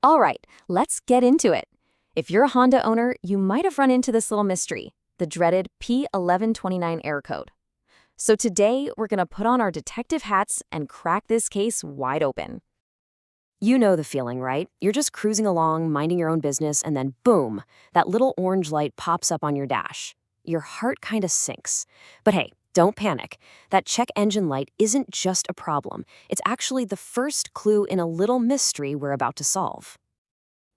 All right, let's get into it. If you're a Honda owner, you might have run into this little mystery, the dreaded P1129 error code. So today, we're going to put on our detective hats and crack this case wide open. You know the feeling, right? You're just cruising along, minding your own business, and then boom, that little orange light pops up on your dash. Your heart kind of sinks. But hey, don't panic. That check engine light isn't just a problem. It's actually the first clue in a little mystery we're about to solve.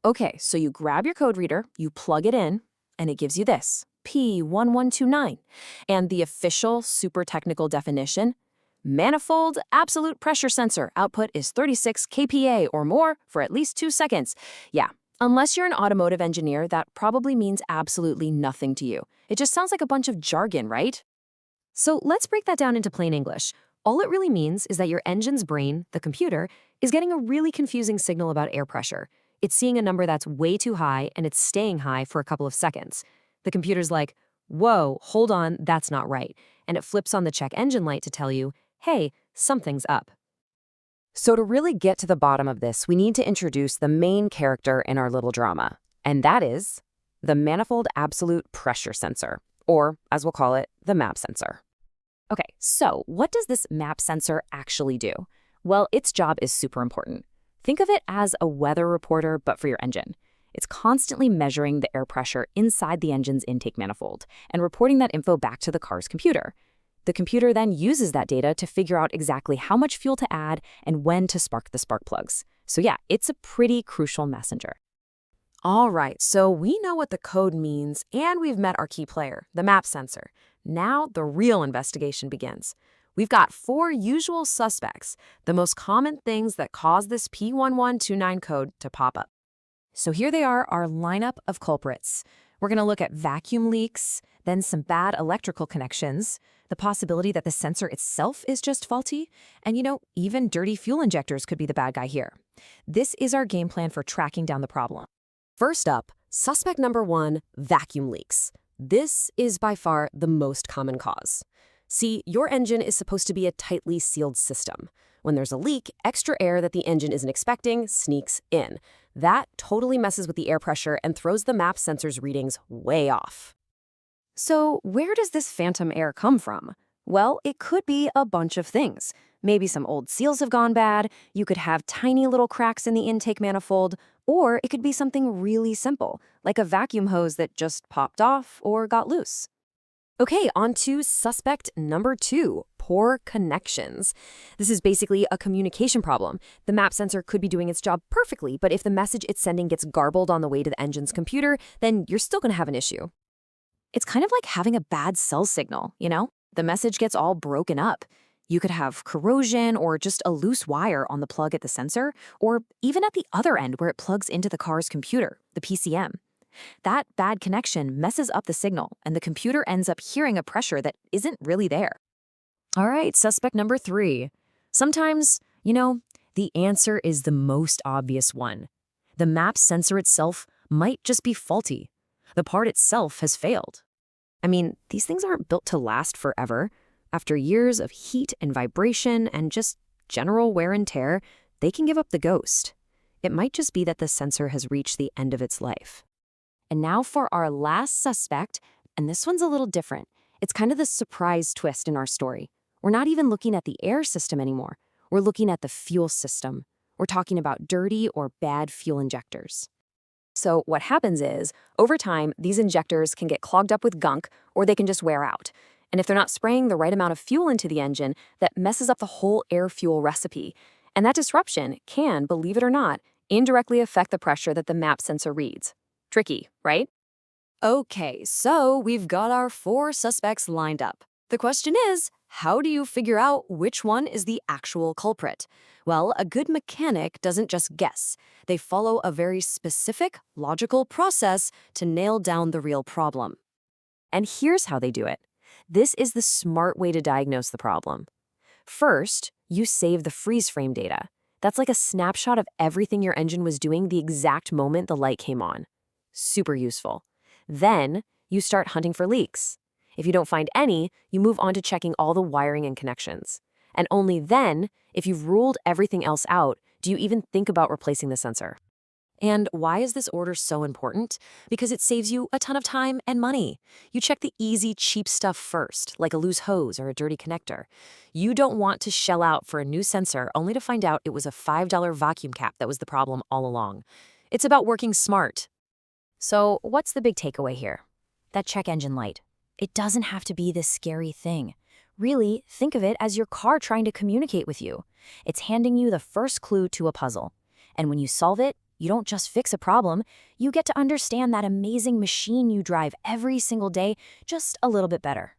Okay, so you grab your code reader, you plug it in, and it gives you this, P1129. And the official super technical definition: manifold absolute pressure sensor output is 36 kPa or more for at least 2 seconds. Yeah, unless you're an automotive engineer, that probably means absolutely nothing to you. It just sounds like a bunch of jargon, right? So let's break that down into plain English. All it really means is that your engine's brain, the computer, is getting a really confusing signal about air pressure. It's seeing a number that's way too high, and it's staying high for a couple of seconds. The computer's like, whoa, hold on, that's not right. And it flips on the check engine light to tell you, hey, something's up. So to really get to the bottom of this, we need to introduce the main character in our little drama, and that is the manifold absolute pressure sensor, or as we'll call it, the MAP sensor. Okay, so what does this MAP sensor actually do? Well, its job is super important. Think of it as a weather reporter, but for your engine. It's constantly measuring the air pressure inside the engine's intake manifold and reporting that info back to the car's computer. The computer then uses that data to figure out exactly how much fuel to add and when to spark the spark plugs. So yeah, it's a pretty crucial messenger. All right, so we know what the code means, and we've met our key player, the MAP sensor. Now the real investigation begins. We've got 4 usual suspects, the most common things that cause this P1129 code to pop up. So here they are, our lineup of culprits. We're going to look at vacuum leaks, then some bad electrical connections, the possibility that the sensor itself is just faulty, and even dirty fuel injectors could be the bad guy here. This is our game plan for tracking down the problem. First up, suspect number 1, vacuum leaks. This is by far the most common cause. See, your engine is supposed to be a tightly sealed system. When there's a leak, extra air that the engine isn't expecting sneaks in. That totally messes with the air pressure and throws the MAP sensor's readings way off. So where does this phantom air come from? Well, it could be a bunch of things. Maybe some old seals have gone bad, you could have tiny little cracks in the intake manifold, or it could be something really simple, like a vacuum hose that just popped off or got loose. Okay, on to suspect number 2, poor connections. This is basically a communication problem. The MAP sensor could be doing its job perfectly, but if the message it's sending gets garbled on the way to the engine's computer, then you're still going to have an issue. It's kind of like having a bad cell signal, The message gets all broken up. You could have corrosion or just a loose wire on the plug at the sensor, or even at the other end where it plugs into the car's computer, the PCM. That bad connection messes up the signal, and the computer ends up hearing a pressure that isn't really there. All right, suspect number 3. Sometimes, the answer is the most obvious one. The MAP sensor itself might just be faulty. The part itself has failed. I mean, these things aren't built to last forever. After years of heat and vibration and just general wear and tear, they can give up the ghost. It might just be that the sensor has reached the end of its life. And now for our last suspect, and this one's a little different. It's kind of the surprise twist in our story. We're not even looking at the air system anymore. We're looking at the fuel system. We're talking about dirty or bad fuel injectors. So what happens is, over time, these injectors can get clogged up with gunk, or they can just wear out. And if they're not spraying the right amount of fuel into the engine, that messes up the whole air-fuel recipe. And that disruption can, believe it or not, indirectly affect the pressure that the MAP sensor reads. Tricky, right? Okay, so we've got our 4 suspects lined up. The question is, how do you figure out which one is the actual culprit? Well, a good mechanic doesn't just guess. They follow a very specific, logical process to nail down the real problem. And here's how they do it. This is the smart way to diagnose the problem. First, you save the freeze frame data. That's like a snapshot of everything your engine was doing the exact moment the light came on. Super useful. Then, you start hunting for leaks. If you don't find any, you move on to checking all the wiring and connections. And only then, if you've ruled everything else out, do you even think about replacing the sensor. And why is this order so important? Because it saves you a ton of time and money. You check the easy, cheap stuff first, like a loose hose or a dirty connector. You don't want to shell out for a new sensor only to find out it was a $5 vacuum cap that was the problem all along. It's about working smart. So, what's the big takeaway here? That check engine light. It doesn't have to be this scary thing. Really, think of it as your car trying to communicate with you. It's handing you the first clue to a puzzle. And when you solve it, you don't just fix a problem, you get to understand that amazing machine you drive every single day just a little bit better.